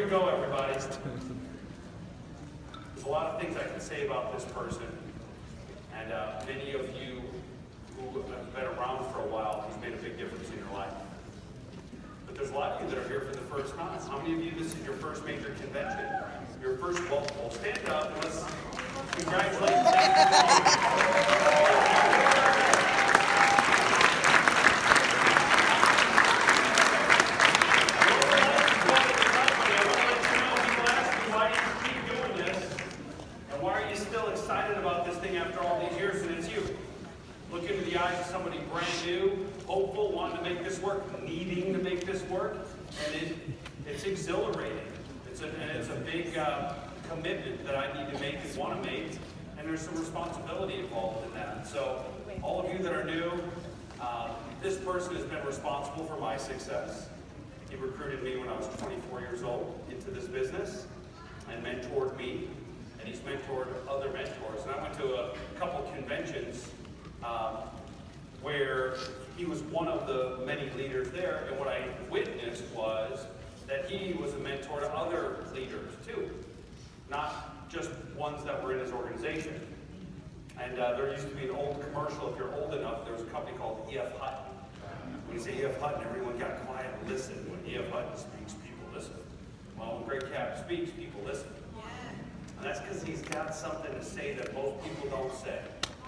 go, everybody. There's a lot of things I can say about this person, and many of you who have been around for a while, he's made a big difference in your life. But there's a lot of you that are here for the first time. How many of you, this is your first major convention? Your first, well stand up and let's congratulate after all these years, and it's you. Look into the eyes of somebody brand new, hopeful, wanting to make this work, needing to make this work, and it's exhilarating. It's a big commitment that I need to make and want to make, and there's some responsibility involved in that. So all of you that are new, this person has been responsible for my success. He recruited me when I was 24 years old into this business and mentored me. And he's mentored other mentors. And I went to a couple conventions where he was one of the many leaders there. And what I witnessed was that he was a mentor to other leaders too, not just ones that were in his organization. And there used to be an old commercial, if you're old enough, there was a company called E.F. Hutton. When you say E.F. Hutton, everyone got quiet and listened. When E.F. Hutton speaks, people listen. Well, when Great Kapp speaks, people listen. And that's because he's got something to say that most people don't say.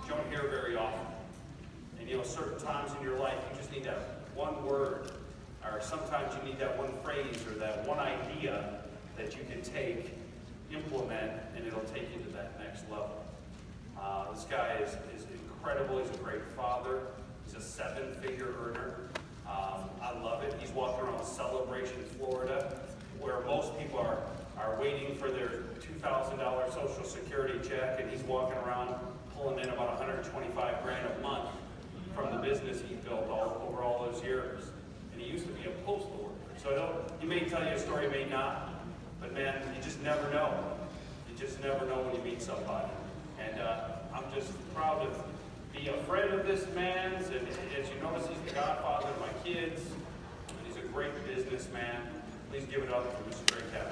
You don't hear very often. And you know, certain times in your life, you just need that one word, or sometimes you need that one phrase or that one idea that you can take, implement, and it'll take you to that next level. This guy is incredible. He's a great father. He's a 7-figure earner. I love it. He's walking around Celebration, Florida, where most people are waiting for their $2,000 Social Security check, and he's walking around pulling in about $125 grand a month from the business he built over all those years. And he used to be a postal worker. So he may tell you a story, he may not, but man, you just never know. You just never know when you meet somebody. And I'm just proud to be a friend of this man's, and as you notice, he's the godfather of my kids, and he's a great businessman. Please give it up for Mr. Great Kapp.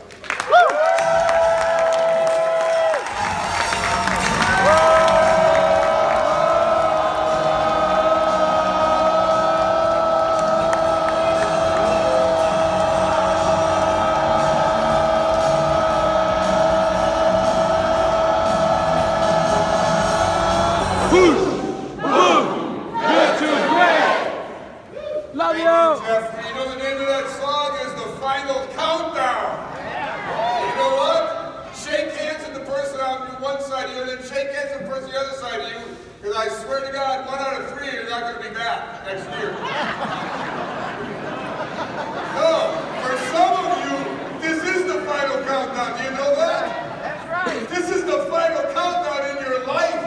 Love you! Jeff, you know the name of that song is The Final Countdown. You know what? Shake hands with the person on one side of you, and then shake hands with the person on the other side of you, because I swear to God, 1 out of 3 you're not going to be back next year. No, for some of you, this is the final countdown. Do you know that? That's right. This is the final countdown in your life.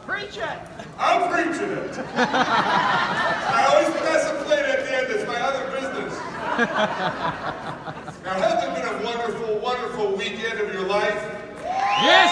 Preach it! I'm preaching it. I always pass a plate at the end. It's my other business. Now, hasn't it been a wonderful, wonderful weekend of your life? Yes!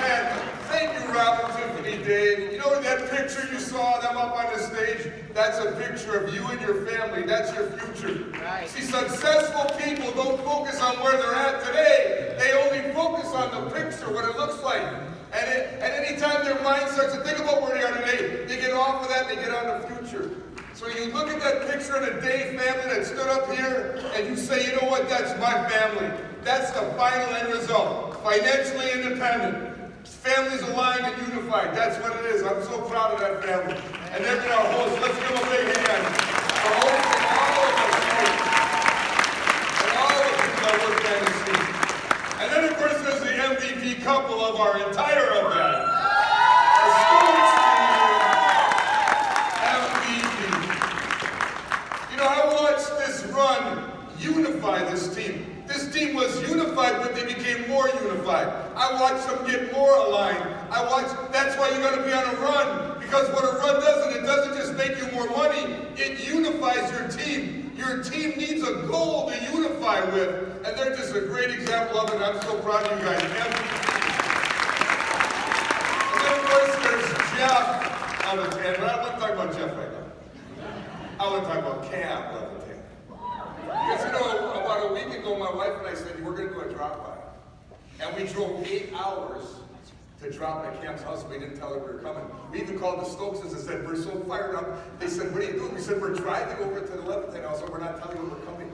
And thank you, Robert, Tiffany, Dave. You know that picture you saw them up on the stage? That's a picture of you and your family. That's your future. Right. See, successful people don't focus on where they're at today. They only focus on the picture, what it looks like. And anytime their mind starts to think about where they are today, they get off of that, they get on the future. So you look at that picture of the Dave family that stood up here, and you say, you know what, that's my family. That's the final end result. Financially independent. Families aligned and unified. That's what it is. I'm so proud of that family. And they've been our hosts. Let's give them a big hand. For hosting all of us here. And all of the people that work behind the scenes. And then, of course, there's the MVP couple of our entire event. The Stokes MVP. You know, I watched this run unify this team. This team was unified, but they became more unified. I watched them get more aligned. That's why you got to be on a run. Because what a run does, it doesn't just make you more money, it unifies your team. Your team needs a goal to unify with. And they're just a great example of it. I'm so proud of you guys. And then, of course, there's Jeff Levitan. But I want to talk about Jeff right now. I want to talk about Kapp Levitan. Because, you know, ago, my wife and I said, we're going to do a drop-by. And we drove 8 hours to drop at Camp's house. We didn't tell her we were coming. We even called the Stokeses and said, we're so fired up. They said, what are you doing? We said, we're driving over to the Levitan house, so we're not telling you we're coming.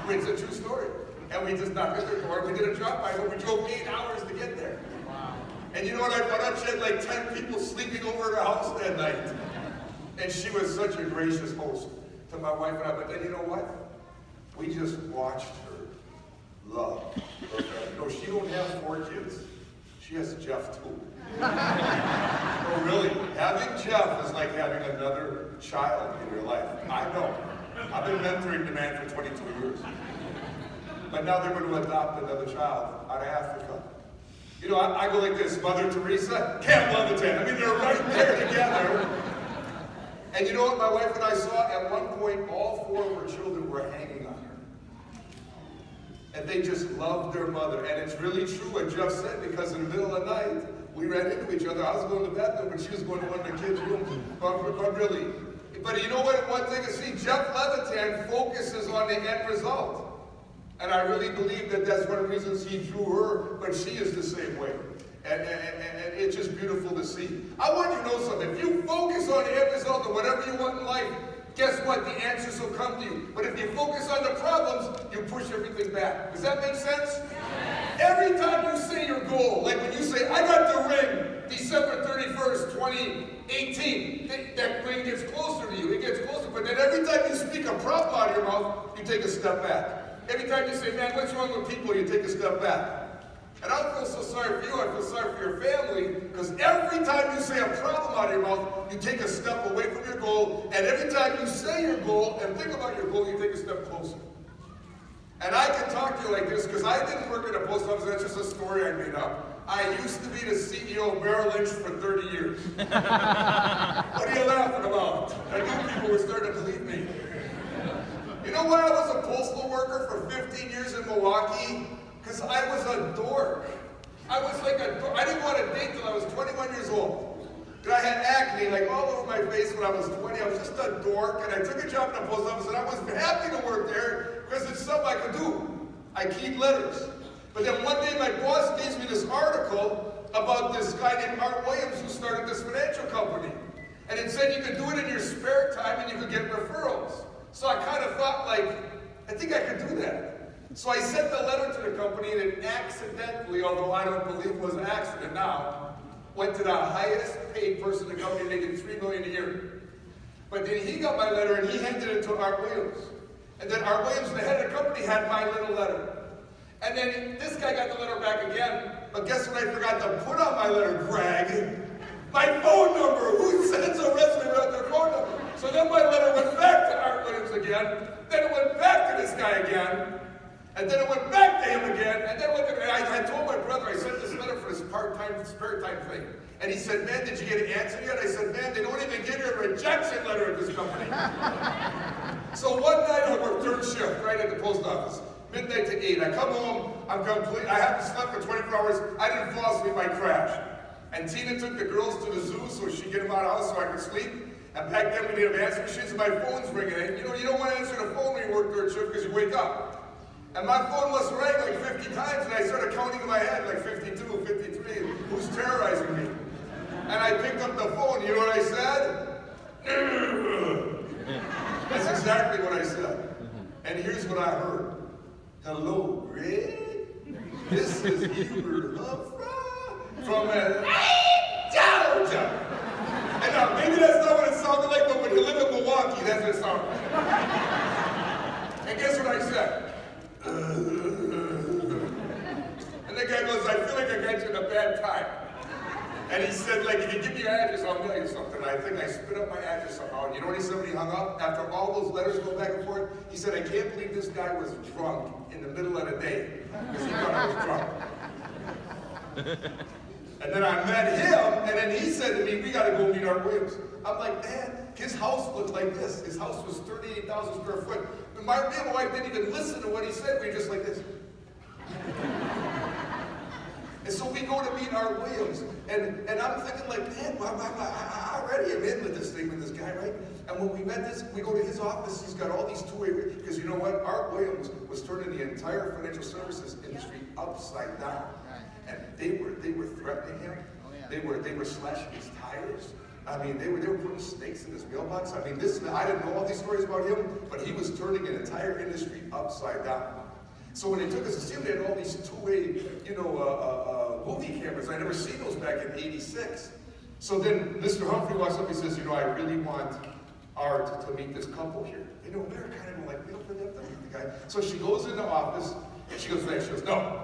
It's a true story. And we just knocked at their door. We did a drop-by, but we drove 8 hours to get there. Wow. And you know what I found out? She had like 10 people sleeping over at her house that night. And she was such a gracious host to my wife and I. But then you know what? We just watched her love her family. No, she don't have 4 kids. She has Jeff too. No, really. Having Jeff is like having another child in your life. I know. I've been mentoring the man for 22 years. But now they're going to adopt another child out of Africa. You know, I go like this, Mother Teresa, Kapp Levitan. I mean, they're right there together. And you know what my wife and I saw? At one point, all 4 of her children were hanging on her. And they just loved their mother. And it's really true what Jeff said, because in the middle of the night, we ran into each other. I was going to the bathroom, but she was going to one of the kids' rooms. But really. But you know what? One thing to see, Jeff Levitan focuses on the end result. And I really believe that that's one of the reasons he drew her, but she is the same way. And it's just beautiful to see. I want you to know something. If you focus on the end result of whatever you want in life, guess what? The answers will come to you. But if you focus on the problems, you push everything back. Does that make sense? Yes. Every time you say your goal, like when you say, I got the ring, December 31st, 2018, that ring gets closer to you. It gets closer. But then every time you speak a problem out of your mouth, you take a step back. Every time you say, man, what's wrong with people, you take a step back. And I don't feel so sorry for you, I feel sorry for your family, because every time you say a problem out of your mouth, you take a step away from your goal, and every time you say your goal and think about your goal, you take a step closer. And I can talk to you like this, because I didn't work at a post office, that's just a story I made up. I used to be the CEO of Merrill Lynch for 30 years. What are you laughing about? I knew people were starting to believe me. You know why I was a postal worker for 15 years in Milwaukee? Because I was a dork. I was like a dork. I didn't want to date till I was 21 years old. And I had acne like all over my face when I was 20. I was just a dork, and I took a job in the post office, and I was happy to work there because it's something I could do. I keyed letters. But then one day my boss gave me this article about this guy named Art Williams who started this financial company. And it said you could do it in your spare time and you could get referrals. So I kind of thought, like, I think I could do that. So I sent the letter to the company, and it accidentally, although I don't believe it was an accident now, went to the highest paid person in the company, making $3 million a year. But then he got my letter, and he handed it to Art Williams. And then Art Williams, the head of the company, had my little letter. And then this guy got the letter back again, but guess what I forgot to put on my letter, Greg? My phone number! Who sends a resume without their phone number? So then my letter went back to Art Williams again, then it went back to this guy again, and then it went back to him again, and then I told my brother, I sent this letter for this part-time, spare time thing. And he said, man, did you get an answer yet? I said, man, they don't even give you a rejection letter at this company. So one night I worked third shift right at the post office, midnight to 8. I come home, I haven't slept for 24 hours, I didn't fall asleep, I crashed. And Tina took the girls to the zoo so she'd get them out of the house so I could sleep. And back then we didn't have answer machines, and my phone's ringing. And you know, you don't want to answer the phone when you work third shift because you wake up. And my phone must have rang like 50 times, and I started counting in my head like 52, 53, who's terrorizing me? And I picked up the phone, you know what I said? That's exactly what I said. And here's what I heard. Hello, Greg. This is Hubert Humphrey from Georgia. And now, maybe that's not what it sounded like, but when you live in Milwaukee, that's what it sounded like. And guess what I said? And the guy goes, I feel like I got you in a bad time. And he said, like, if you give me your address, I'll mail you something. And I think I spit up my address somehow. And you know what he said when he hung up? After all those letters go back and forth, he said, I can't believe this guy was drunk in the middle of the day. Because he thought I was drunk. And then I met him, and then he said to me, we gotta go meet Art Williams. I'm like, man, his house looked like this. His house was 38,000 square foot. But me and my wife didn't even listen to what he said. We were just like this. And so we go to meet Art Williams, and I'm thinking like, man, I already am in with this thing with this guy, right? And when we met this, we go to his office, he's got all these two-way, because you know what? Art Williams was turning the entire financial services industry upside down. And they were threatening him. They were slashing his tires. I mean, they were putting snakes in his mailbox. I mean, I didn't know all these stories about him, but he was turning an entire industry upside down. So when they took us to see him, they had all these two-way, movie cameras. I never seen those back in '86. So then Mr. Humphrey walks up, he says, I really want Art to meet this couple here. They're kind of like, we don't really have to meet the guy. So she goes in the office, and she goes back, she goes, no,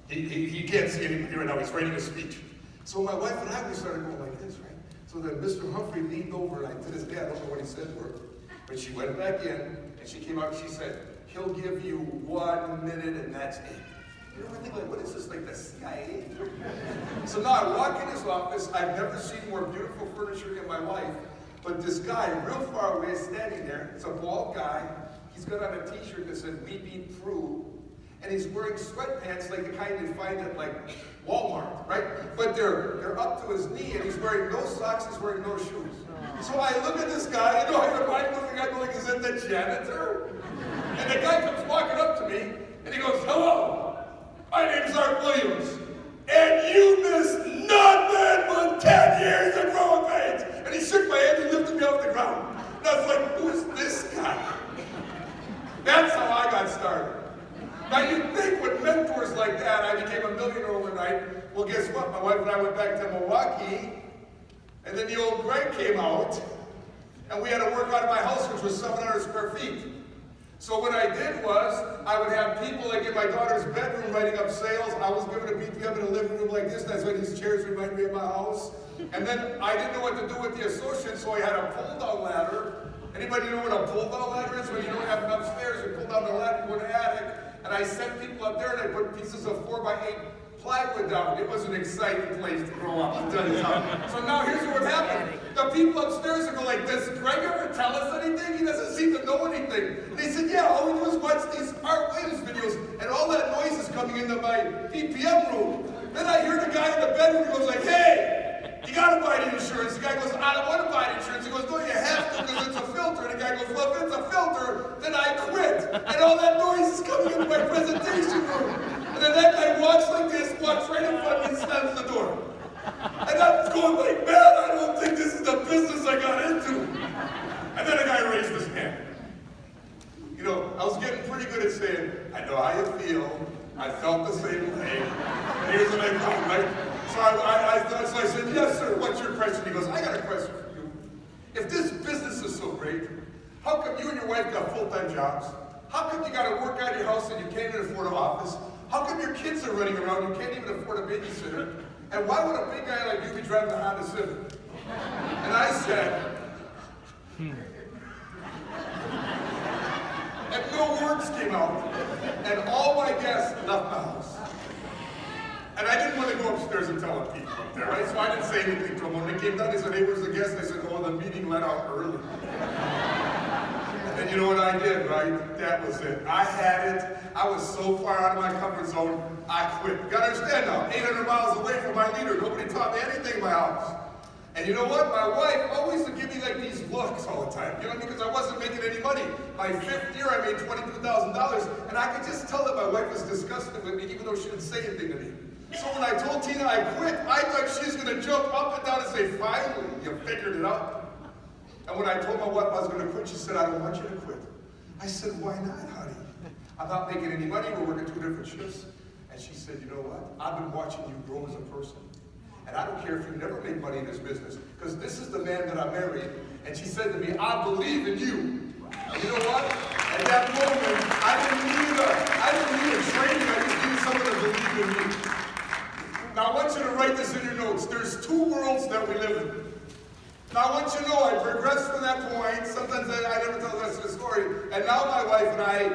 he can't see anybody right now, he's writing a speech. So my wife and I, we started going like this, right? So then Mr. Humphrey leaned over, and to this day, I don't know what he said to her. But she went back in, and she came out, and she said, he'll give you 1 minute, and that's it. I think, like, what is this, like the CIA? So now I walk in his office. I've never seen more beautiful furniture in my life. But this guy, real far away, is standing there. It's a bald guy. He's got on a t-shirt that said, "We Beat Through." And he's wearing sweatpants like the kind you find at, like, Walmart, right? But they're up to his knee, and he's wearing no socks, he's wearing no shoes. So I look at this guy, I mind looking at him like, is that the janitor? And the guy comes walking up to me, and he goes, hello, my name's Art Williams, and you missed nothing but 10 years of growing pains. And he shook my hand and lifted me off the ground. And I was like, who is this guy? That's how I got started. Now you'd think with mentors like that, I became a millionaire overnight. Well, guess what? My wife and I went back to Milwaukee, and then the old Greg came out, and we had to work out of my house, which was 700 square feet. So what I did was, I would have people like in my daughter's bedroom writing up sales. I was given a BPM in a living room like this. That's why these chairs remind me of my house. And then I didn't know what to do with the associates, so I had a pull-down ladder. Anybody know what a pull-down ladder is? When you don't have enough stairs, you pull down the ladder, you go to the attic. And I sent people up there, and I put pieces of 4x8 plywood down. It was an exciting place to grow up, I'll tell you something. So now here's what happened. The people upstairs are going like, does Greg ever tell us anything? He doesn't seem to know anything. And they said, yeah, all we do is watch these Art Williams videos, and all that noise is coming into my PPM room. Then I hear the guy in the bedroom, he goes like, hey, you got to buy the insurance. The guy goes, I don't want to buy the insurance. He goes, no, you have to because it's a filter. And the guy goes, well, if it's a filter, then I quit. And all that noise is coming into my presentation room. And then that guy walks like this, walks right in front of me and slams the door. And I'm going like, man, I don't think this is the business I got into. And then a guy raised his hand. I was getting pretty good at saying, I know how you feel. I felt the same way. And here's what I found, right? So I said, yes, sir, what's your question? He goes, I got a question for you. If this business is so great, how come you and your wife got full-time jobs? How come you got to work out of your house and you can't even afford an office? How come your kids are running around, you can't even afford a babysitter? And why would a big guy like you be driving a Honda Civic? And I said, and no words came out. And all my guests left my house. And I didn't want to go upstairs and tell the people up there, right? So I didn't say anything to them. When they came down, they said, hey, where's the guest? I said, oh, the meeting let out early. And you know what I did, right? That was it. I had it. I was so far out of my comfort zone, I quit. You gotta understand now, 800 miles away from my leader. Nobody taught me anything in my house. And you know what? My wife always would give me like these looks all the time. Because I wasn't making any money. My 5th year, I made $22,000. And I could just tell that my wife was disgusted with me, even though she didn't say anything to me. So when I told Tina I quit, I thought she was going to jump up and down and say, finally, you figured it out. And when I told my wife I was going to quit, she said, I don't want you to quit. I said, why not, honey? I'm not making any money. We're working 2 different shifts. And she said, you know what? I've been watching you grow as a person. And I don't care if you never make money in this business, because this is the man that I married. And she said to me, I believe in you. And you know what? At that moment, I didn't need a training. I just needed someone to believe in me. Now I want you to write this in your notes. There's 2 worlds that we live in. Now I want you to know I progressed from that point. Sometimes I never tell the rest of the story. And now my wife and I,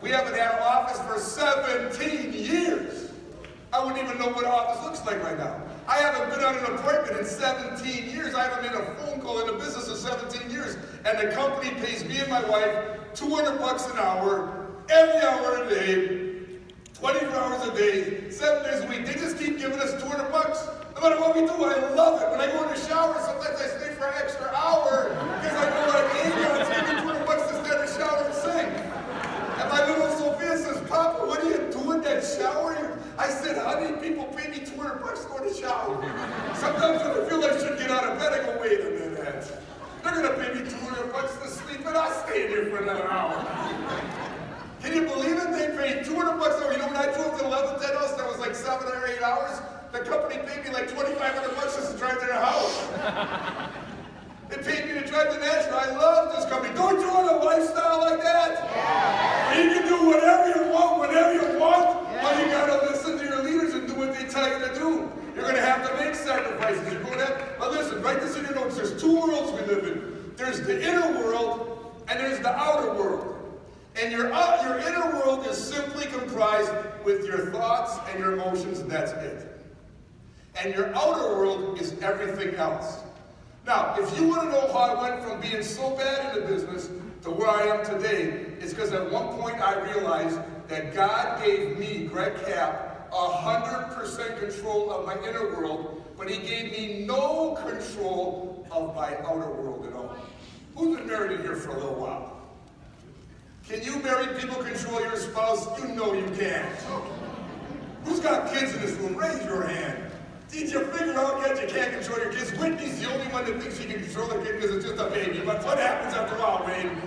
we haven't had an office for 17 years. I wouldn't even know what an office looks like right now. I haven't been on an appointment in 17 years. I haven't made a phone call in the business in 17 years. And the company pays me and my wife $200 an hour, every hour a day, 24 hours a day, 7 days a week. They just keep giving us $200. No matter what we do, I love it. When I go in the shower, sometimes I stay for an extra hour because I know like, hey, God, it's giving me $200 to stand in the shower and sing. And my little Sophia says, Papa, what do you do in that shower? I said, honey, people pay me $200 to go in the shower. Sometimes when I feel I should get out of bed, I go, wait a minute. They're going to pay me $200 to sleep, and I'll stay in here for another hour. Can you believe it? They paid $200 an hour. You know, when I drove to the Levitan house, that was like 7 or 8 hours. The company paid me like $2,500 just to drive to their house. They paid me to drive to Nashville. I love this company. Don't you want a lifestyle like that? Yeah. You can do whatever you want, whenever you want. Yeah. But you got to listen to your leaders and do what they tell you to do. You're going to have to make sacrifices. You're going to have, but listen, write this in your notes. There's 2 worlds we live in. There's the inner world and there's the outer world. And your inner world is simply comprised with your thoughts and your emotions, and that's it. And your outer world is everything else. Now, if you want to know how I went from being so bad in the business to where I am today, it's because at one point I realized that God gave me, Greg Kapp, 100% control of my inner world, but he gave me no control of my outer world at all. Who's been married in here for a little while? Can you married people control your spouse? You know you can't. Who's got kids in this room? Raise your hand. Did you figure out yet you can't control your kids? Whitney's the only one that thinks she can control her kid because it's just a baby. But what happens after a while, Wayne?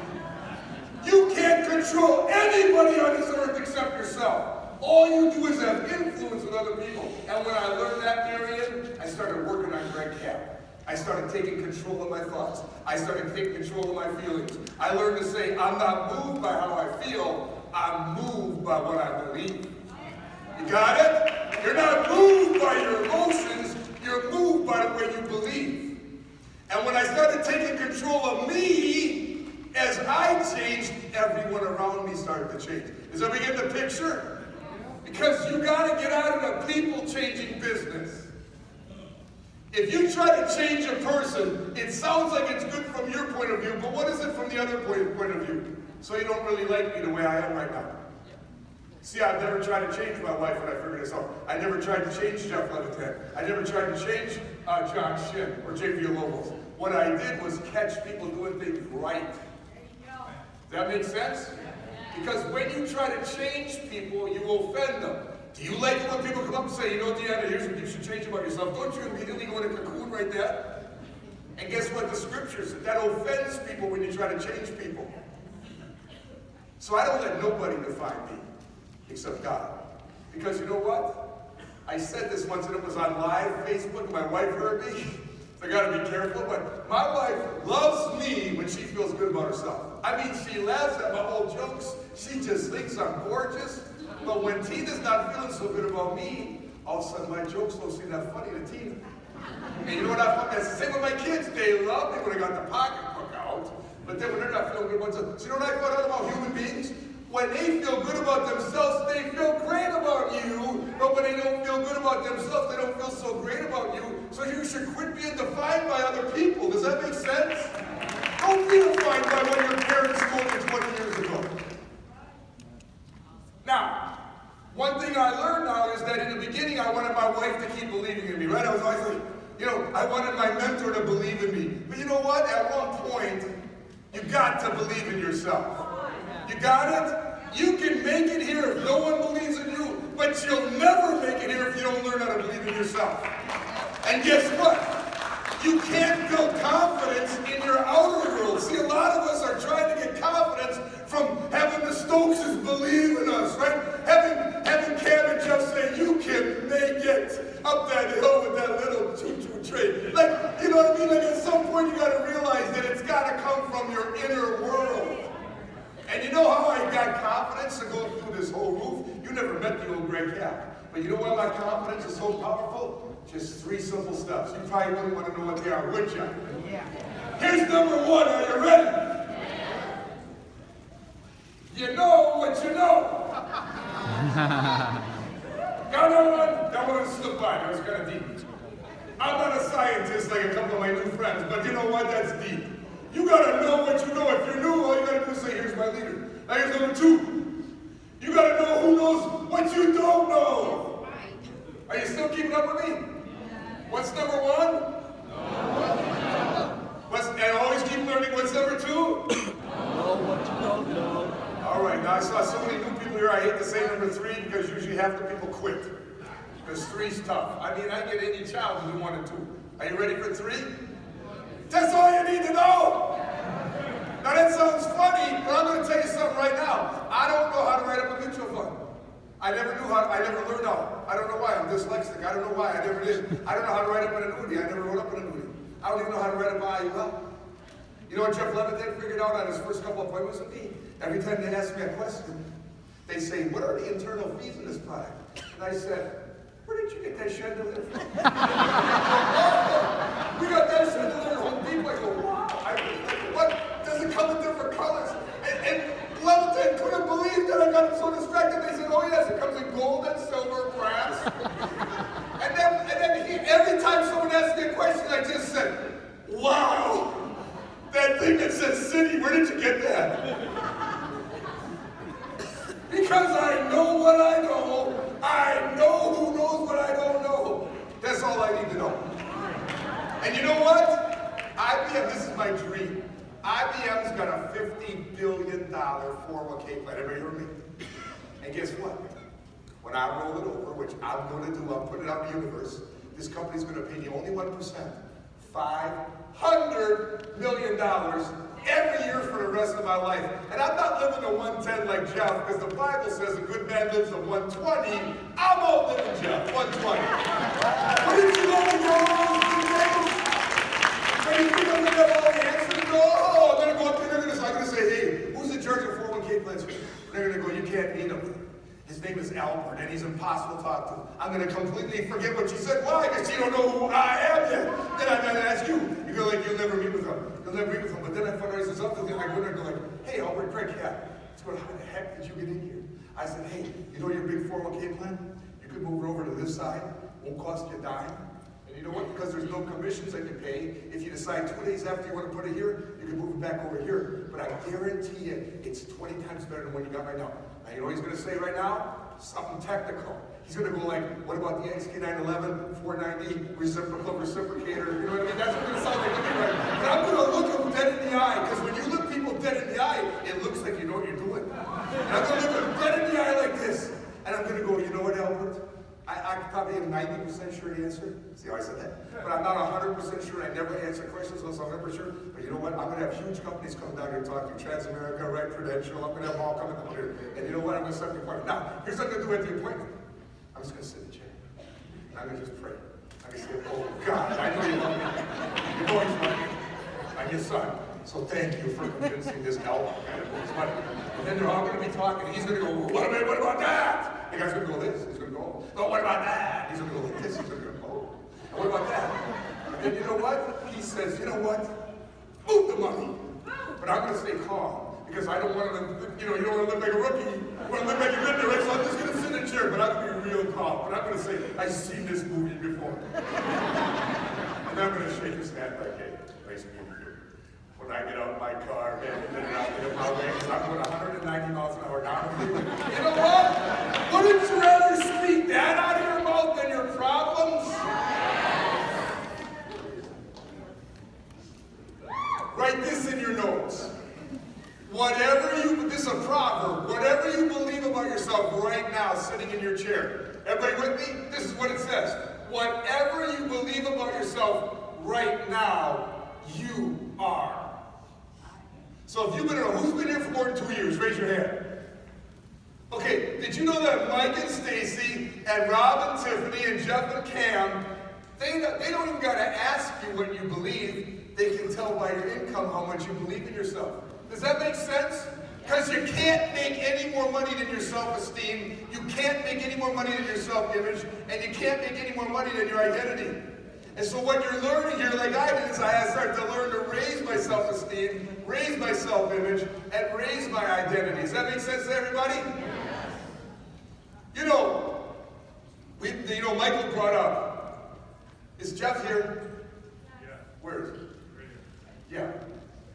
You can't control anybody on this earth except yourself. All you do is have influence with other people. And when I learned that, Marion, I started working on Greg Kapp. I started taking control of my thoughts. I started taking control of my feelings. I learned to say, I'm not moved by how I feel. I'm moved by what I believe. You got it? You're not moved by your emotions. You're moved by the way you believe. And when I started taking control of me, as I changed, everyone around me started to change. Does everybody get the picture? Because you got to get out of the people-changing business. If you try to change a person, it sounds like it's good from your point of view, but what is it from the other point of view? So you don't really like me the way I am right now. See, I've never tried to change my wife when I figured this out. I never tried to change Jeff Levitan. I never tried to change John Shin or J.V. Lobos. What I did was catch people doing things right. Does that make sense? Because when you try to change people, you offend them. Do you like it when people come up and say, you know, Deanna, here's what you should change about yourself? Don't you immediately go in a cocoon right there? And guess what? The scriptures, that offends people when you try to change people. So I don't let nobody define me except God. Because you know what? I said this once and it was on live Facebook. My wife heard me. So I got to be careful. But my wife loves me when she feels good about herself. I mean, she laughs at my old jokes. She just thinks I'm gorgeous. But when Tina's not feeling so good about me, all of a sudden my jokes don't seem that funny to Tina. And you know what I found? That's the same with my kids. They love me when I got the pocketbook out. But then when they're not feeling good about themselves. So you know what I found out about human beings? When they feel good about themselves, they feel great about you. But when they don't feel good about themselves, they don't feel so great about you. So you should quit being defined by other people. Does that make sense? Don't be defined by what your parents told you 20 years ago. Now, one thing I learned now is that in the beginning, I wanted my wife to keep believing in me, right? I was always like, you know, I wanted my mentor to believe in me. But you know what? At one point, you got to believe in yourself. You got it? You can make it here if no one believes in you, but you'll never make it here if you don't learn how to believe in yourself. And guess what? You can't build confidence in your outer world. See, a lot of us are trying to get confidence from having the Stokeses believe in us, right? Having Kapp and Jeff say, you can make it up that hill with that little choo-choo train. Like, you know what I mean? Like, at some point you got to realize that it's got to come from your inner world. And you know how I got confidence to go through this whole roof? You never met the old Greg Kapp. But you know why my confidence is so powerful? Just 3 simple steps. You probably wouldn't want to know what they are, would you? Yeah. Here's number 1. Are you ready? Yeah. You know what you know. Got another one? That one slipped by. That was kind of deep. I'm not a scientist like a couple of my new friends, but you know what? That's deep. You got to know what you know. If you're new, all you got to do is say, here's my leader. Now here's number 2. You got to know who knows what you keeping up with me? What's number one? And always keep learning. What's number two? Know what you don't know. All right, now I saw so many new people here. I hate to say number three because usually half the people quit. Because three's tough. I mean, I get any child to do 1 and 2. Are you ready for 3? That's all you need to know. Now that sounds funny, but I'm going to tell you something right now. I don't know how to write up a mutual fund. I never learned how. I don't know why. I'm dyslexic. I don't know why. I never did. I don't know how to write up an annuity. I never wrote up an annuity. I don't even know how to write up an IUL. You know what Jeff Levitan figured out on his first couple appointments with me? Every time they ask me a question, they say, what are the internal fees in this product? And I said, where did you get that chandelier from? We got that chandelier at Home Depot. I go, wow. I mean, like, what? Does it come in different colors? And Levitan couldn't believe that I got so distracted. They said, oh yes, it comes in gold and silver, brass. and then every time someone asked me a question, I just said, wow. That thing that says city, where did you get that? Because I know what I know. I know who knows what I don't know. That's all I need to know. And you know what? IBM, this is my dream. IBM's got a $50 billion 401k plan. Everybody heard me? And guess what? When I roll it over, which I'm going to do, I'll put it out in the universe, this company's going to pay the only 1%. $500 million every year for the rest of my life. And I'm not living to 110 like Jeff, because the Bible says a good man lives to 120. I'm outliving Jeff, 120. Wouldn't you love to know all those things? When you think I'm going to have all the answers? No, they're going to go up there, I'm going to say, hey, who's in charge of 401k plans? They're going to go, you can't meet him. His name is Albert, and he's impossible to talk to. I'm going to completely forget what you said. Why? Because you don't know who I am yet. Then I'm going to ask you. You go like, you'll never meet with him. You'll never meet with him. But then I fundraise this up to him. I go in and go like, hey, Albert, Craig, yeah. He's going, how the heck did you get in here? I said, hey, you know your big 401k plan? You could move it over to this side. Won't cost you a dime. And you know what? Because there's no commissions that you pay. If you decide 2 days after you want to put it here, you can move it back over here. But I guarantee you, it's 20 times better than what you got right now. Now, you know what he's going to say right now? Something technical. He's going to go like, what about the XK911, 490, reciprocator? You know what I mean? That's what it's going to sound like to me, right? But I'm going to look him dead in the eye, because when you look people dead in the eye, it looks like you know what you're doing. And I'm going to look him dead in the eye like this. And I'm going to go, you know what, Albert? I probably am 90% sure the answer. See how I said that? But I'm not 100% sure. I never answer questions unless I'm 100% sure. But you know what? I'm going to have huge companies come down here and talk to you. Transamerica, right? Prudential. I'm going to have them all coming down here. And you know what? I'm going to set the appointment. Now, here's what I'm going to do at the appointment. I'm just going to sit in the chair. And I'm going to just pray. I'm going to say, oh, God, I know you love me. You've always loved me. I'm your son. So thank you for convincing this elf guy to put his money. And then they're all going to be talking. And he's going to go, what about that? The guy's going to go this. He's going to go, no, what about that? He's going to go like this. He's going to go, oh. And what about that? And you know what? He says, you know what? Move the money. But I'm going to stay calm. Because I don't want to, you don't want to look like a rookie. You want to look like a good right? So I'm just going to sit in a chair. But I'm going to be real calm. But I'm going to say, I've seen this movie before. And I'm going to shake his hand like, hey, nice meeting you. When I get out of my car, man, and then I'll get in my way, because I'm going 190 miles an hour down the freeway. You know what? Wouldn't you rather speak that out of your mouth than your problems? Write this in your notes. This is a proverb, whatever you believe about yourself right now, sitting in your chair. Everybody with me? This is what it says. Whatever you believe about yourself right now, you are. So if you've been here, who's been here for more than 2 years? Raise your hand. Okay, did you know that Mike and Stacy and Rob and Tiffany and Jeff and Cam, they don't even got to ask you what you believe. They can tell by your income how much you believe in yourself. Does that make sense? Because you can't make any more money than your self-esteem, you can't make any more money than your self-image, and you can't make any more money than your identity. And so what you're learning here, like I did, is I started to learn to raise my self-esteem, raise my self-image, and raise my identity. Does that make sense to everybody? You know, Michael brought up, is Jeff here? Yeah. Where is he? Yeah.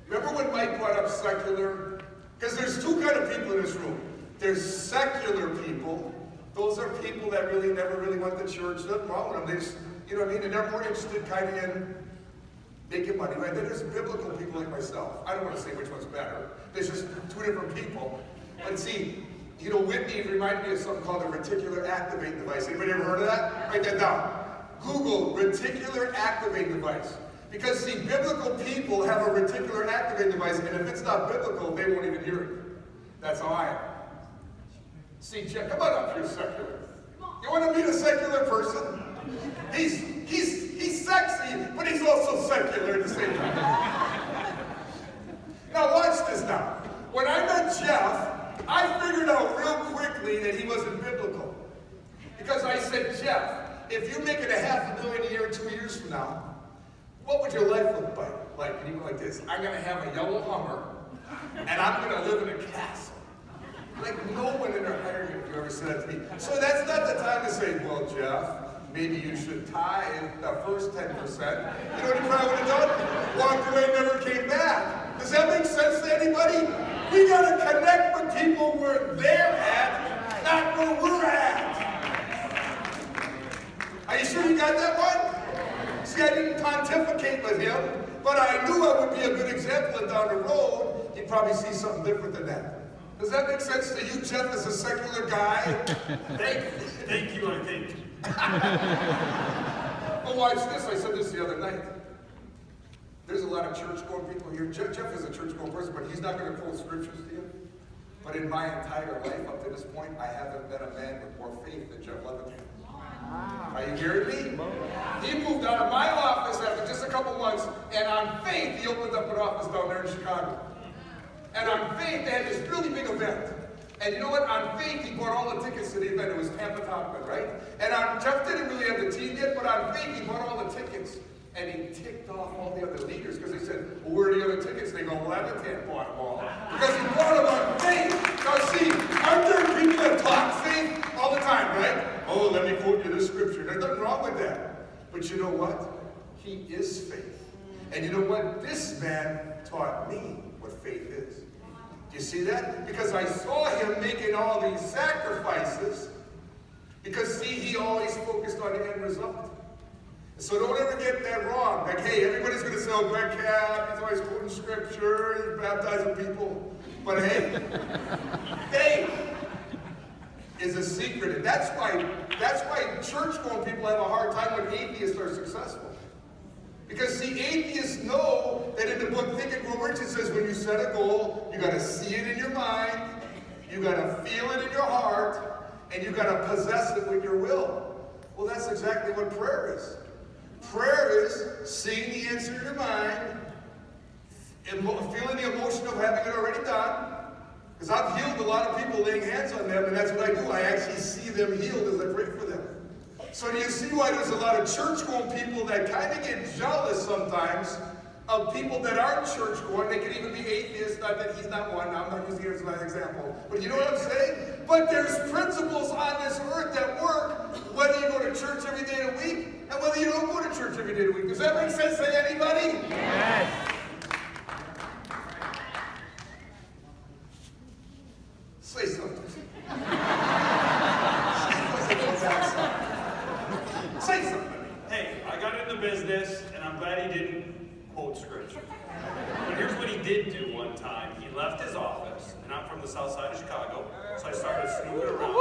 Remember when Mike brought up secular? Because there's two kind of people in this room. There's secular people, Those are people that really never really went to church. Nothing wrong with them. They just, you know what I mean? And they're more interested kind of in making money, right? Then there's biblical people like myself. I don't want to say which one's better. There's just two different people. But see, you know, Whitney reminded me of something called a reticular activating device. Anybody ever heard of that? Write that down. Google reticular activating device. Because see, biblical people have a reticular activating device, and if it's not biblical, they won't even hear it. That's how I am. See, Jeff, come on up here, secular. You want to meet a secular person? He's sexy, but he's also secular at the same time. Now watch this now. When I met Jeff, I figured out real quickly that he wasn't biblical. Because I said, Jeff, if you're making $500,000 a year 2 years from now, what would your life look like? And he went like this: I'm going to have a yellow Hummer, and I'm going to live in a castle. Like, no one in their hiring if you ever said that to me. So that's not the time to say, well, Jeff, maybe you should tithe the first 10%. You know what he probably would have done? Walked away, never came back. Does that make sense to anybody? We got to connect with people where they're at, not where we're at. Are you sure you got that one? See, I didn't pontificate with him, but I knew I would be a good example, and down the road, he'd probably see something different than that. Does that make sense to you, Jeff, as a secular guy? Thank you, I think. But watch this. I said this the other night. There's a lot of church-going people here. Jeff is a church-going person, but he's not going to quote scriptures to you. But in my entire life up to this point, I haven't met a man with more faith than Jeff Levitan. Are you hearing me? He moved out of my office after just a couple months, and on faith, he opened up an office down there in Chicago. And on faith, they had this really big event. And you know what? On faith, he bought all the tickets to the event. It was Tampa Top, right? And Jeff didn't really have the team yet, but on faith, he bought all the tickets. And he ticked off all the other leaders because they said, well, where are the other tickets? They go, well, Levitan bought them all. Because he bought them on faith. Now see, aren't there people that talk faith all the time, right? Oh, let me quote you this scripture. There's nothing wrong with that. But you know what? He is faith. And you know what? This man taught me what faith is. Do you see that? Because I saw him making all these sacrifices. Because see, he always focused on the end result. So don't ever get that wrong. Like, hey, everybody's going to say, oh, Greg Kapp, he's always quoting scripture, he's baptizing people. But hey, faith is a secret. And that's why church-going people have a hard time when atheists are successful. Because see, atheists know that in the book Think and Grow Rich, it says when you set a goal, you got to see it in your mind, you got to feel it in your heart, and you got to possess it with your will. Well, that's exactly what prayer is. Prayer is seeing the answer in your mind, and feeling the emotion of having it already done. Because I've healed a lot of people laying hands on them, and that's what I do. I actually see them healed as I pray for them. So do you see why there's a lot of church-going people that kind of get jealous sometimes of people that aren't church-going? They can even be atheists, not that he's not one. I'm not using it as an example. But you know what I'm saying? But there's principles on this earth that work whether you go to church every day of the week and whether you don't go to church every day of the week. Does that make sense to anybody? Yes. Say something. Say something. Hey, I got into business, and I'm glad he didn't quote scripture. But here's what he did do one time. He left his office, and I'm from the south side of Chicago, so I started snooping around. I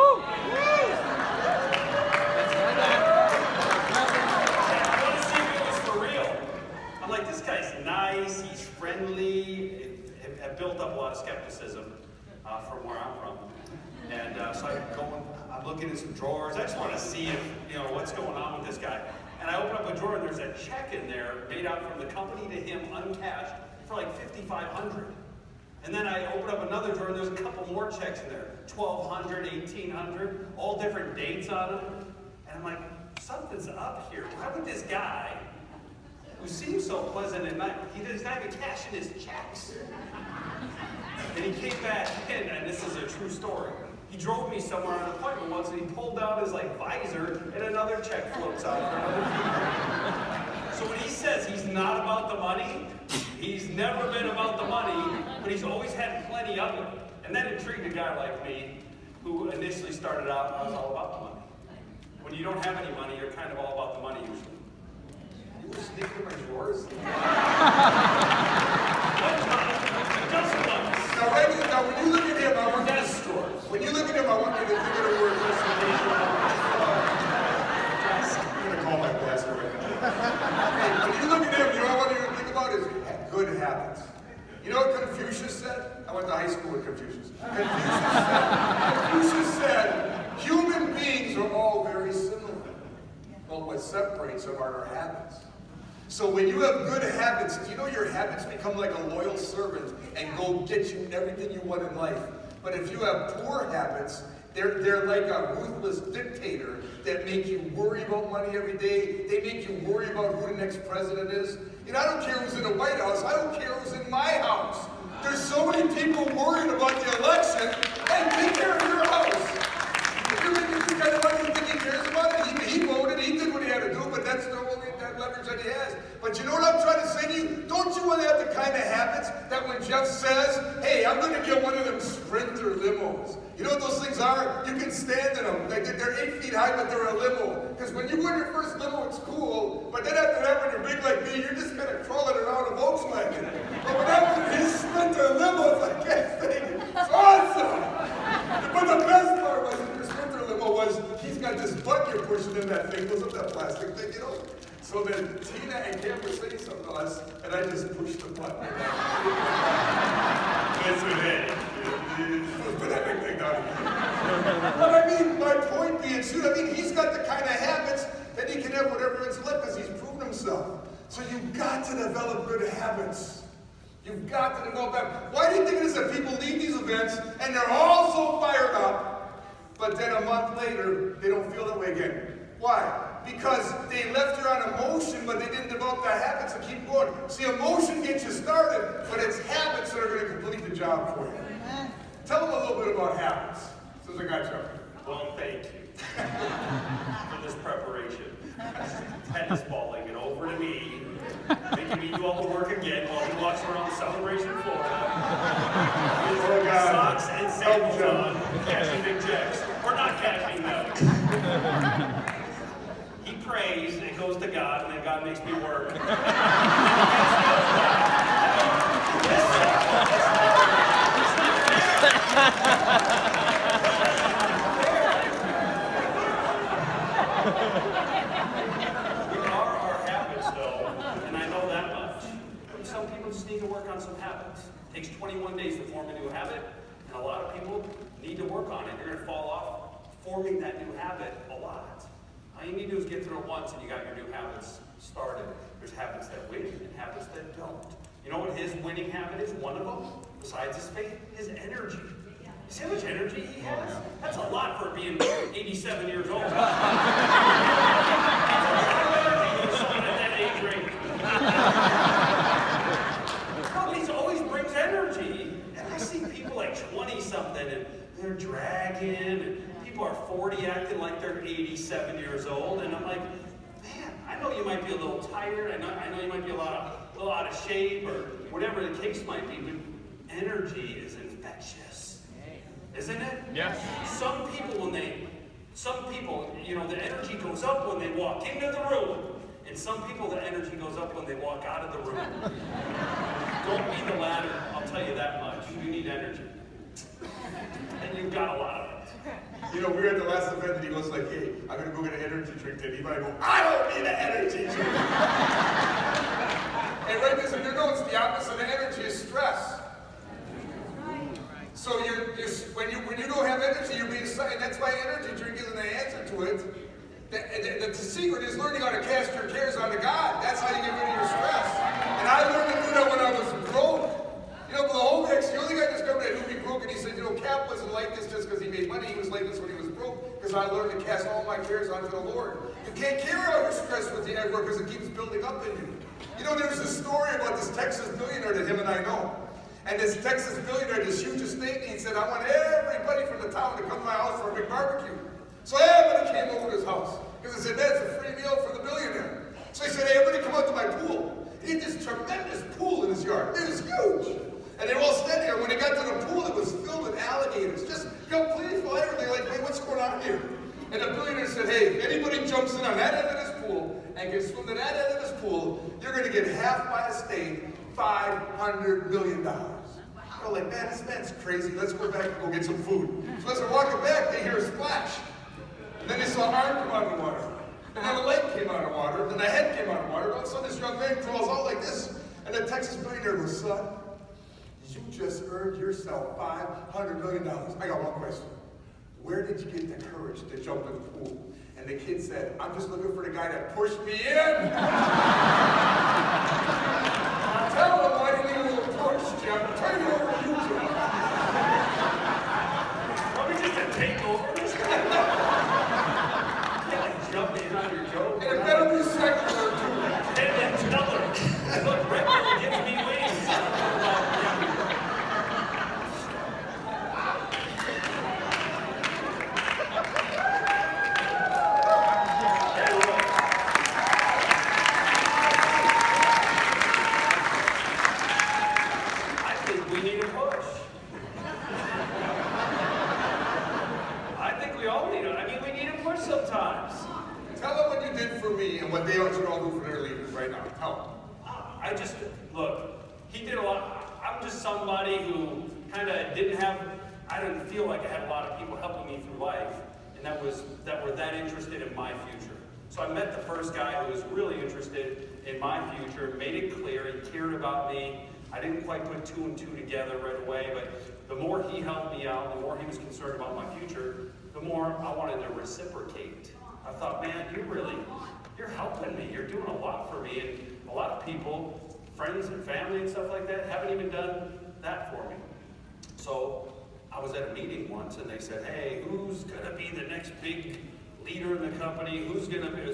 want to see if it was for real. I'm like, this guy's nice, he's friendly. It built up a lot of skepticism from where I'm from. And so I'm looking at some drawers. I just want to see if, what's going on with this guy. And I open up a drawer and there's a check in there made out from the company to him uncashed for like $5,500. And then I open up another drawer and there's a couple more checks in there. $1,200, $1,800, all different dates on them. And I'm like, something's up here. Why would this guy, who seems so pleasant and nice, he's not even cashing his checks. And he came back in, and this is a true story. He drove me somewhere on an appointment once, and he pulled down his visor, and another check floats out for another $1,000. So when he says he's not about the money, he's never been about the money, but he's always had plenty of it. And that intrigued a guy like me, who initially started out, I was all about Confucius? Confucius said, human beings are all very similar. But what separates them are our habits. So when you have good habits, you know your habits become like a loyal servant and go get you everything you want in life. But if you have poor habits, they're like a ruthless dictator that make you worry about money every day. They make you worry about who the next president is. You know, I don't care who's in the White House. I don't care who's in my house. There's so many people worried about the election. Hey, take care of your house. If you're making this kind of money, you think he cares about it? He voted. He did what he had to do, but that's the only leverage that he has. But you know what I'm trying to say to you? Don't you want to have the kind of habits that when Jeff says, hey, I'm going to get one of them Sprinter limos. You know what those things are? You can stand in them. They're 8 feet high, but they're a limo. Because when you win your first limo, it's cool. But then after that, when you're big like me, you're just kind of crawling around a Volkswagen. But when after his Sprinter limo, it's like, yes, it's awesome. But the best part was in your Sprinter limo was he's got this button you're pushing in that thing. Goes up that plastic thing, you know? So then Tina and Kapp were saying something to us, and I just pushed the button. That's what it is. Put that big thing down. But I mean, my point being, he's got the kind of habits that he can have whatever it's left because he's proven himself. So you've got to develop good habits. You've got to develop habits. Why do you think it is that people leave these events and they're all so fired up, but then a month later, they don't feel that way again? Why? Because they left here on emotion, but they didn't develop the habits to keep going. See, emotion gets you started, but it's habits that are going to complete the job for you. Tell them a little bit about habits, since I got you. Well, thank you for this preparation. Tennis balling it over to me, making me do all the work again while he walks around the celebration floor. With socks and sandals on, cashing big checks. We're not cashing them. He prays and goes to God, and then God makes me work. Our habits, though, and I know that much. Some people just need to work on some habits. It takes 21 days to form a new habit, and a lot of people need to work on it. You're going to fall off forming that new habit a lot. All you need to do is get through it once and you got your new habits started. There's habits that win and habits that don't. You know what his winning habit is? One of them, besides his faith, his energy. You see how much energy he has? That's a lot for being 87 years old. That's a lot of energy for someone at that age range. Well, he always brings energy. And I see people like 20-something and they're dragging and people are 40 acting like they're 87 years old, and I'm like, man, I know you might be a little tired, I know you might be a little out of shape, or whatever the case might be, but energy is infectious. Isn't it? Yes. Some people, the energy goes up when they walk into the room, and some people, the energy goes up when they walk out of the room. Don't be the latter, I'll tell you that much. You need energy. And you've got a lot of it. You know, we were at the last event and he goes like, hey, I'm going to go get an energy drink. And he might go, I don't need an energy drink. And right this, and you know, it's the opposite of energy is stress. So when you don't have energy, you're being excited. That's why energy drink isn't the answer to it. The secret is learning how to cast your cares onto God. That's how you get rid of your stress. And I learned to do that when I was broke. You know, the whole next, the only guy discovered that knew me broke, and he said, you know, Kapp wasn't like this just because he made money. He was like this when he was broke, because I learned to cast all my cares onto the Lord. You can't carry all your stress with you everywhere because it keeps building up in you. You know, there's this story about this Texas billionaire that him and I know. And this Texas billionaire, this huge estate, and he said, I want everybody from the town to come to my house for a big barbecue. So everybody came over to his house. Because he said, that's a free meal for the billionaire. So he said, hey, everybody come out to my pool. He had this tremendous pool in his yard. It was huge. And they were all standing there. When they got to the pool, it was filled with alligators. Just completely full of everything. Like, hey, what's going on here? And the billionaire said, hey, if anybody jumps in on that end of this pool and can swim to that end of this pool, you're going to get half my estate, $500 million. They're like, man, this man's crazy. Let's go back and go get some food. So as they're walking back, they hear a splash. And then they saw an arm come out of the water. And then a leg came out of the water. Then a head came out of the water. All of a sudden, this young man crawls out like this. And the Texas billionaire goes, son, You just earned yourself $500 million. I got one question. Where did you get the courage to jump in the pool? And the kid said, I'm just looking for the guy that pushed me in. Tell him why didn't need a little push, Jeff. Turn it over to you, Jeff. Want me just to take over this guy? Yeah, like jump in on your joke. And it better be secular, too. And then tell her, look, Red Bull gives me wings. Somebody who kind of I didn't feel like I had a lot of people helping me through life, and that were that interested in my future. So I met the first guy who was really interested in my future, made it clear, he cared about me. I didn't quite put two and two together right away, but the more he helped me out, the more he was concerned about my future, the more I wanted to reciprocate. I thought, man, you're helping me, you're doing a lot for me, and a lot of people, friends and family and stuff like that, haven't even done that for me. So I was at a meeting once and they said, hey, who's gonna be the next big leader in the company? It was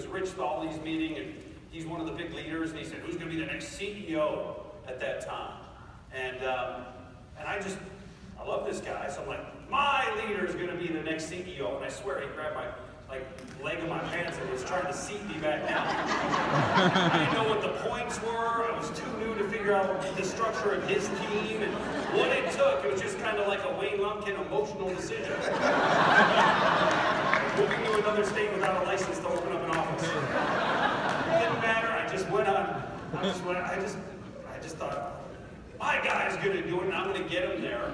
Rich Thawley's meeting, and he's one of the big leaders, and he said, who's gonna be the next CEO at that time? And I love this guy, so I'm like, my leader's gonna be the next CEO, and I swear he grabbed my leg of my pants and was trying to seat me back down. I didn't know what the points were. I was too new to figure out the structure of his team and what it took. It was just kind of like a Wayne Lumpkin emotional decision. Moving to another state without a license to open up an office. It didn't matter. I just went on. I just thought, my guy's gonna do it and I'm gonna get him there.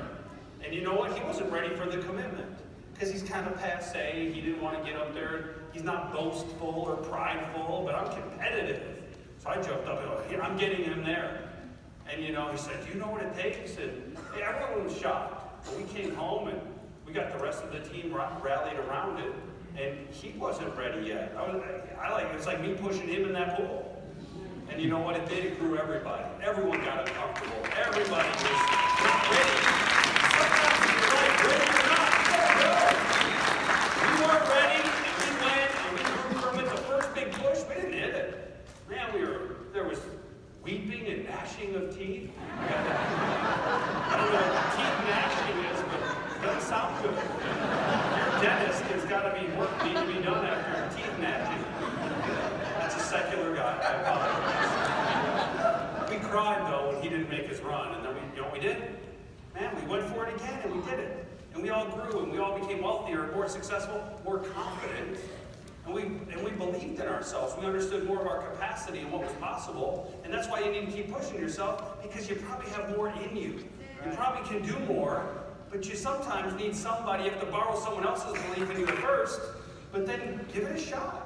And you know what? He wasn't ready for the commitment. Because he's kind of passé, he didn't want to get up there. He's not boastful or prideful, but I'm competitive. So I jumped up and went, I'm getting him there. And he said, do you know what it takes? And hey, everyone was shocked. But we came home and we got the rest of the team rallied around it. And he wasn't ready yet. It was like me pushing him in that pool. And you know what it did? It grew everybody. Everyone got uncomfortable. Everybody was not ready. Sometimes you're like, ready or not. We weren't ready, and we went, and we grew from it. The first big push, we didn't hit it. Man, there was weeping and gnashing of teeth. I don't know what teeth gnashing is, but it doesn't sound good. If you're a dentist, there's got to be work need to be done after teeth gnashing. That's a secular guy, I apologize. We cried, though, when he didn't make his run, and then we did. Man, we went for it again, and we did it. And we all grew, and we all became wealthier, more successful, more confident. And we believed in ourselves. We understood more of our capacity and what was possible. And that's why you need to keep pushing yourself, because you probably have more in you. You probably can do more, but you sometimes need somebody. You have to borrow someone else's belief in you first, but then give it a shot.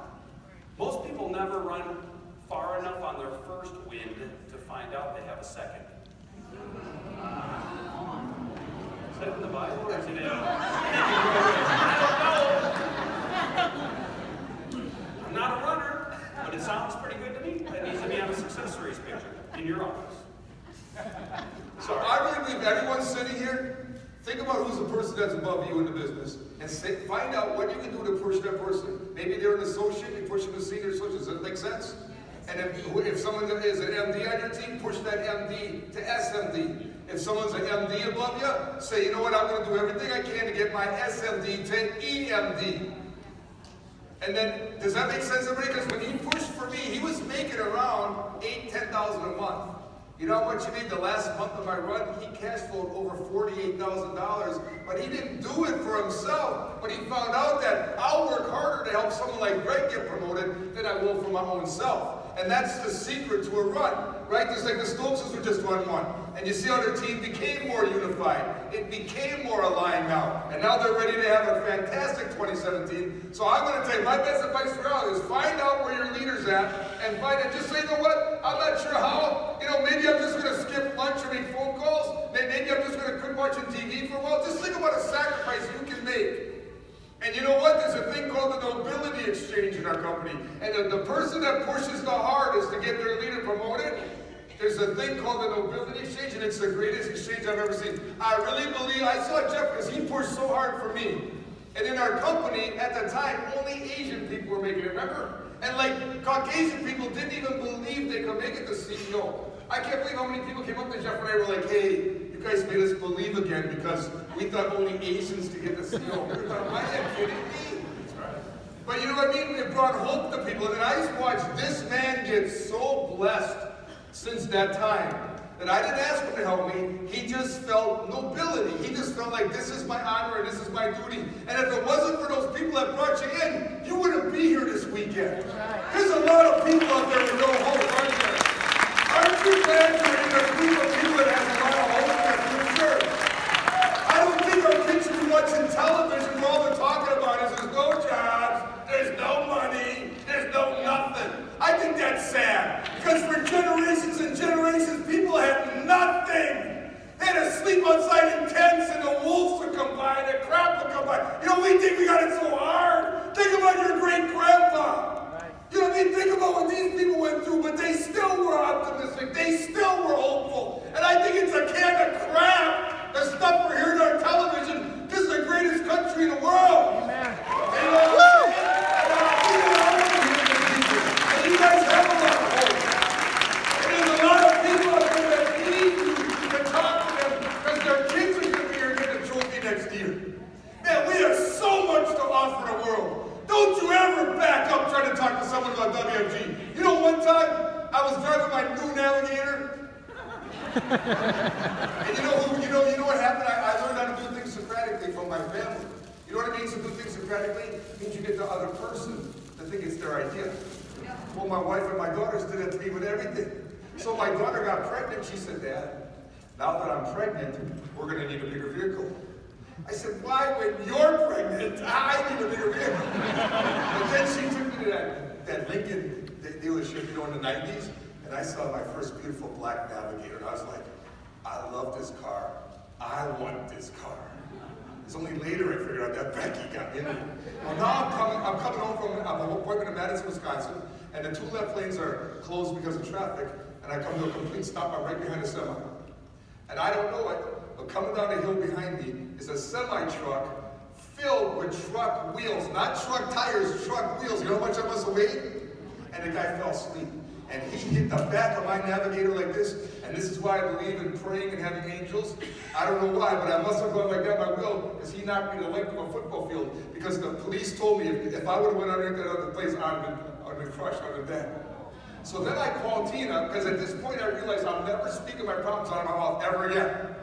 Most people never run far enough on their first wind to find out they have a second. Is that in the Bible or is it in? I don't know. I'm not a runner, but it sounds pretty good to me. That needs to be on a success stories picture in your office. So I really believe everyone sitting here, think about who's the person that's above you in the business and find out what you can do to push that person. Maybe they're an associate, you push them to senior associate. Does that make sense? And if someone is an MD on your team, push that MD to SMD. If someone's an MD above you, say, you know what, I'm going to do everything I can to get my SMD to EMD. And then, does that make sense, everybody? Because when he pushed for me, he was making around $8,000, $10,000 a month. You know how much you need the last month of my run? He cash flowed over $48,000, but he didn't do it for himself. But he found out that I'll work harder to help someone like Greg get promoted than I will for my own self. And that's the secret to a run, right? Just like the Stokeses were just run one. And you see how their team became more unified. It became more aligned now. And now they're ready to have a fantastic 2017. So I'm going to tell you, my best advice for y'all is find out where your leader's at and find it. Just say, you know what? I'm not sure how. Maybe I'm just going to skip lunch or make phone calls. Maybe quit watching TV for a while? Just think about a sacrifice you can make. And you know what? There's a thing called the nobility exchange in our company. And the person that pushes the hardest to get their leader promoted, there's a thing called the nobility exchange, and it's the greatest exchange I've ever seen. I really believe, I saw Jeff because he pushed so hard for me. And in our company, at the time, only Asian people were making it, remember? And like, Caucasian people didn't even believe they could make it to CEO. I can't believe how many people came up to Jeff and I were like, hey, you guys made us believe again because we thought only Asians could get the CEO. We thought, why are you kidding me? But you know what I mean? It brought hope to people. And I just watched this man get so blessed since that time that I didn't ask him to help me. He just felt nobility. He just felt like this is my honor and this is my duty. And if it wasn't for those people that brought you in, you wouldn't be here this weekend. There's a lot of people out there with no hope, aren't there? Aren't you glad you're in a group of people that has a lot of hope in the future? I don't think our kids should be watching television where all they're talking about is there's no jobs, there's no money, there's no nothing. I think that's sad. Because for generations and generations, people had nothing. They had to sleep outside in tents and the wolves would come by and the crap would come by. You know, we think we got it so hard. Think about your great-grandpa. You know what I mean? Think about what these people went through, but they still were optimistic. They still were hopeful. And I think it's a can of crap, the stuff we're hearing on television. This is the greatest country in the world. Amen. And, you guys have a lot of hope. And there's a lot of people out there that need you to talk to them because their kids are going to be here and get a trophy next year. Man, we have so much to offer the world. Don't you ever back up trying to talk to someone about WMG. You know, one time I was driving my new Navigator, and you know what happened? I learned how to do things Socratically from my family. You know what it means to do things Socratically? It means you get the other person to think it's their idea. Well, my wife and my daughters did it to me with everything. So my daughter got pregnant. She said, Dad, now that I'm pregnant, we're going to need a bigger vehicle. I said, why, when you're pregnant, I need a bigger vehicle? But then she took me to that Lincoln dealership, you know, in the 90s, and I saw my first beautiful black Navigator, and I was like, I love this car. I want this car. It's only later I figured out that Becky got in it. Well, now I'm coming home from an appointment in Madison, Wisconsin, and the two left lanes are closed because of traffic, and I come to a complete stop. I'm right behind a semi. And I don't know it, but coming down the hill behind me is a semi-truck filled with truck wheels, not truck tires, truck wheels. You know how much I must have weighed? And the guy fell asleep. And he hit the back of my Navigator like this, and this is why I believe in praying and having angels. I don't know why, but I must have gone like that by will, because he knocked me the length of a football field, because the police told me if I would have went underneath that other place, I'd have been crushed under that. So then I called Tina, because at this point I realized I'm never speaking my problems out of my mouth ever again.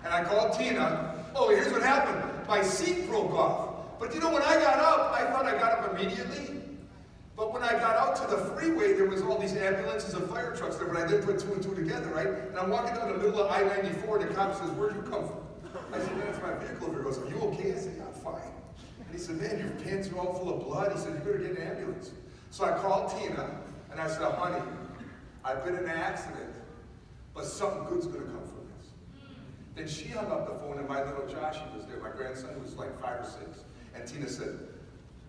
And I called Tina. Oh, here's what happened. My seat broke off. But you know, when I got up, I thought I got up immediately. But when I got out to the freeway, there was all these ambulances and fire trucks there, but I didn't put two and two together, right? And I'm walking down the middle of I-94, and the cop says, where'd you come from? I said, that's my vehicle. He goes, are you okay? I said, yeah, I'm fine. And he said, man, your pants are all full of blood. He said, you better get an ambulance. So I called Tina, and I said, honey, I've been in an accident, but something good's going to come from this. Then she hung up the phone, and my little Josh, he was there. My grandson was like 5 or 6. And Tina said,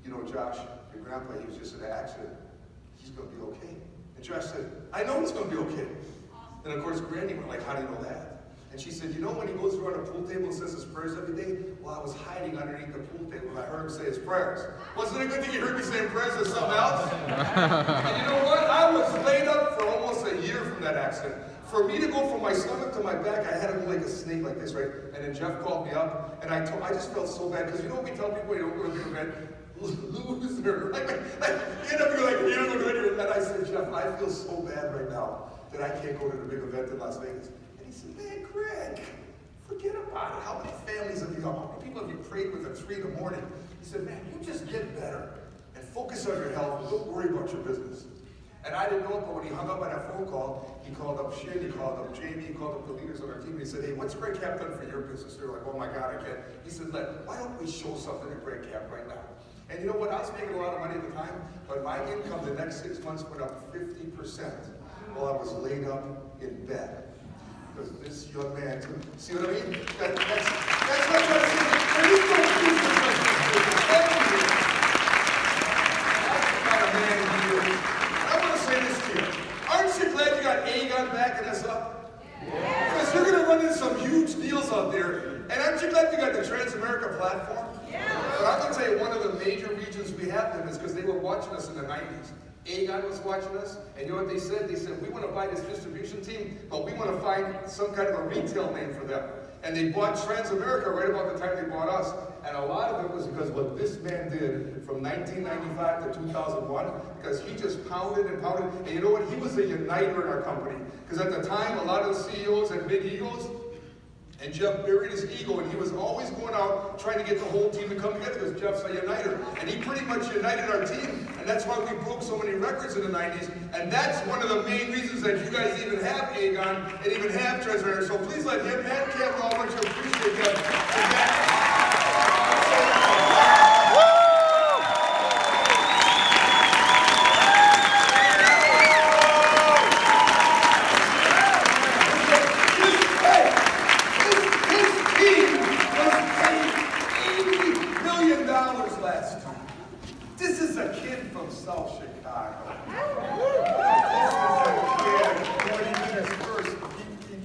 you know, Josh, your grandpa, he was just in an accident. He's going to be okay. And Josh said, I know he's going to be okay. And of course, Granny went like, how do you know that? And she said, you know when he goes around a pool table and says his prayers every day? Well, I was hiding underneath the pool table and I heard him say his prayers. Wasn't it a good thing you heard me saying prayers or something else? And you know what? I was laid up for almost a year from that accident. For me to go from my stomach to my back, I had to go like a snake like this, right? And then Jeff called me up, and I just felt so bad, because you know what we tell people, you don't go to a big event? Loser. Like, you end up being like, you don't go to any event. And I said, Jeff, I feel so bad right now that I can't go to the big event in Las Vegas. And he said, man, Greg, forget about it. How many families have you got? How many people have you prayed with at 3 in the morning? He said, man, you just get better and focus on your health and don't worry about your business. And I didn't know it, but when he hung up on that phone call, he called up Shin, he called up Jamie, he called up the leaders on our team, and he said, hey, what's Greg Kapp done for your business? They're like, oh my God, I can't. He said, why don't we show something to Greg Kapp right now? And you know what? I was making a lot of money at the time, but my income the next 6 months went up 50% while I was laid up in bed. because this young man, see what I mean? That's what I'm trying to say. There is no business like this business. Got a man here. I want to say this to you. Aren't you glad you got Aegon backing us up? Because you're going to run into some huge deals out there. And aren't you glad you got the Transamerica platform? But I'm going to tell you, one of the major reasons we have them is because they were watching us in the 90s. Aegon was watching us, and you know what they said? They said, we want to buy this distribution team, but we want to find some kind of a retail name for them. And they bought Transamerica right about the time they bought us. And a lot of it was because what this man did from 1995 to 2001, because he just pounded and pounded. And you know what? He was a uniter in our company. Because at the time, a lot of the CEOs had big egos. And Jeff buried his ego, and he was always going out trying to get the whole team to come together because Jeff's a uniter. And he pretty much united our team, and that's why we broke so many records in the 90s. And that's one of the main reasons that you guys even have Aegon and even have Transamerica. So please let him and Kapp know how much you appreciate them. This is a kid from South Chicago.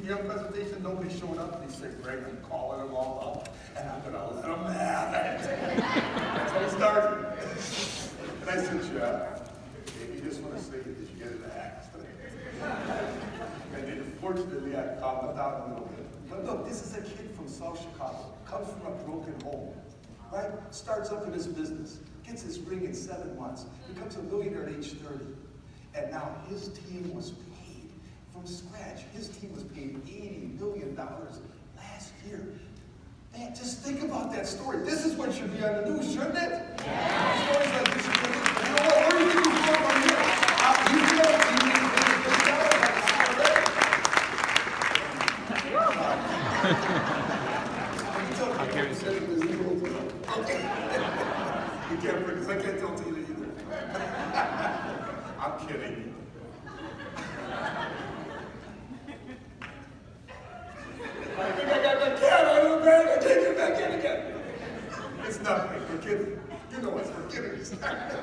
Young presentation, nobody's showing up. He said, Greg, I'm calling them all out, and I'm going to let them have it. That's how it started. And I said, Jeff, if you just want to say, did you get in an accident? And fortunately, I calmed him down a little bit. But look, this is a kid from South Chicago, comes from a broken home, right? Starts up in his business, gets his ring in 7 months, becomes a millionaire at age 30. And now his team was paid from scratch. His team was paid $80 million last year. Man, just think about that story. This is what should be on the news, shouldn't it? Yeah. Stories like this should be. You know what? Where do you think he's from here? You know, you can't because I can't tell Tina either. I'm kidding. I think I got the cat out of the bag. I can't get back in again. It's nothing. We're kidding. You know us. We're kidding. It's nothing.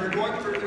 We're going through